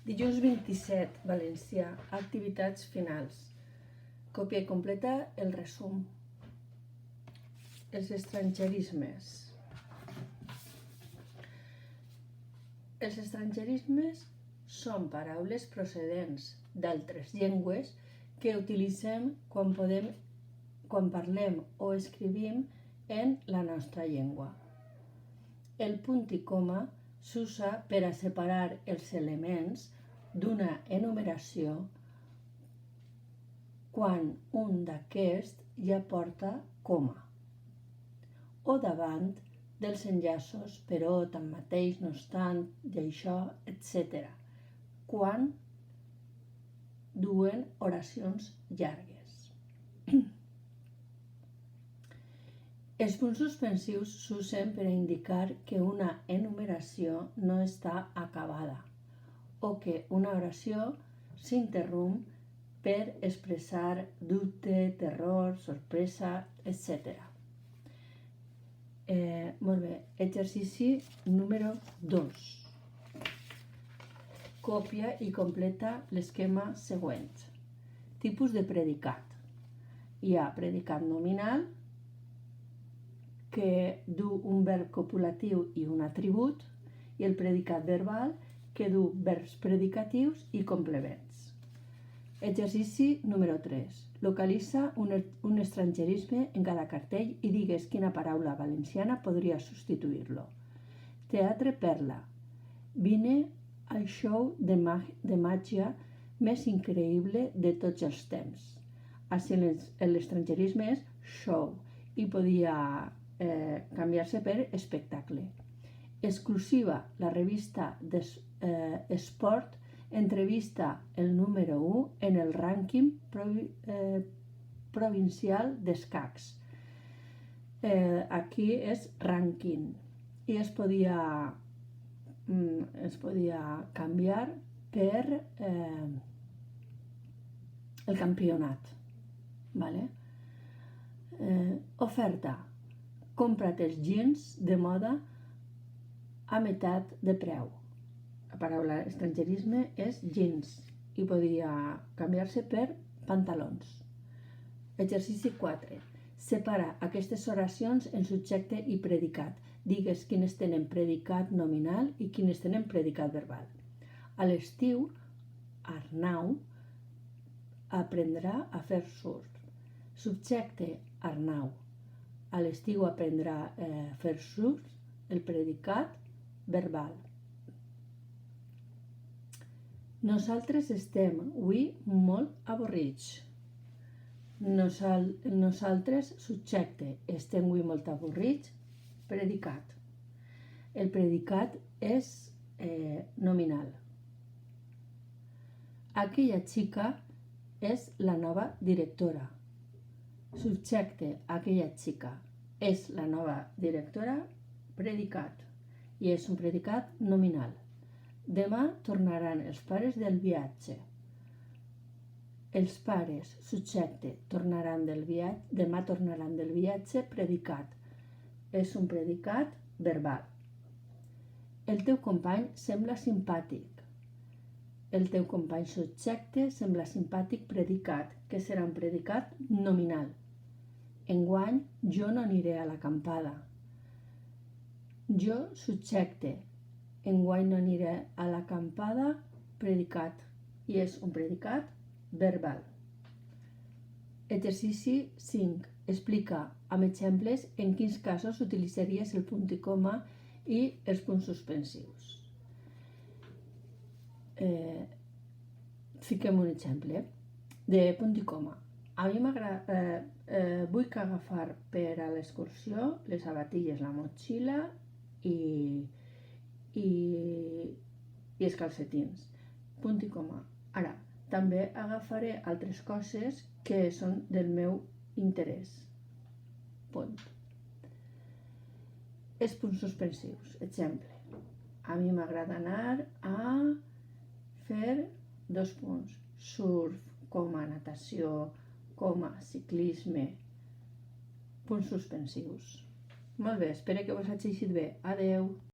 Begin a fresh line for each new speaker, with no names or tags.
Dilluns 27, valencià, activitats finals. Còpia i completa el resum. Els estrangerismes. Els estrangerismes són paraules procedents d'altres llengües que utilitzem quan parlem o escrivim en la nostra llengua. El punt i coma s'usa per a separar els elements d'una enumeració quan un d'aquests ja porta coma, o davant dels enllaços, però, tanmateix, no obstant, d'això, etc., quan duen oracions llargues. Els punts suspensius s'usen per a indicar que una enumeració no està acabada o que una oració s'interromp per expressar dubte, terror, sorpresa, etc. Molt bé, exercici número 2. Còpia i completa l'esquema següent. Tipus de predicat. Hi ha predicat nominal, que du un verb copulatiu i un atribut, i el predicat verbal, que du verbs predicatius i complements. Exercici número 3. Localitza un estrangerisme en cada cartell i digues quina paraula valenciana podria substituir-lo. Teatre Perla. Vine al show de màgia més increïble de tots els temps. Així l'estrangerisme és show i podia canviar-se per espectacle. Exclusiva, la revista d'esport entrevista el número 1 en el rànquing provincial d'escacs. Aquí és rànquing i es podia canviar per el campionat. Oferta. Compra't els jeans de moda a meitat de preu. La paraula estrangerisme és jeans i podia canviar-se per pantalons. Exercici 4. Separa aquestes oracions en subjecte i predicat. Digues quines tenen predicat nominal i quines tenen predicat verbal. A l'estiu, Arnau aprendrà a fer surf. Subjecte, Arnau. A l'estiu aprendrà a fer surf, el predicat verbal. Nosaltres estem avui molt avorrits. Nosaltres, subjecte, estem avui molt avorrits, predicat. El predicat és nominal. Aquella xica és la nova directora. Subjecte, aquella xica és la nova directora, predicat, i és un predicat nominal. Demà tornaran els pares del viatge. Els pares, subjecte, demà tornaran del viatge, predicat. És un predicat verbal. El teu company sembla simpàtic. El teu company subjecte sembla simpàtic, predicat, que serà un predicat nominal. Enguany jo no aniré a l'acampada. Jo, subjecte, enguany no aniré a l'acampada, predicat, i és un predicat verbal. Exercici 5. Explica amb exemples en quins casos utilitzaries el punt i coma i els punts suspensius. Fiquem un exemple de punt i coma. A mi m'agrada, vull agafar per a l'excursió les sabatilles, la motxilla i els calcetins. Punt i coma. Ara, també agafaré altres coses que són del meu interès. Punt. Els punts suspensius. Exemple. A mi m'agrada anar a fer surf, natació, ciclisme, punts suspensius. Molt bé, espero que vos hagi eixit bé. Adeu.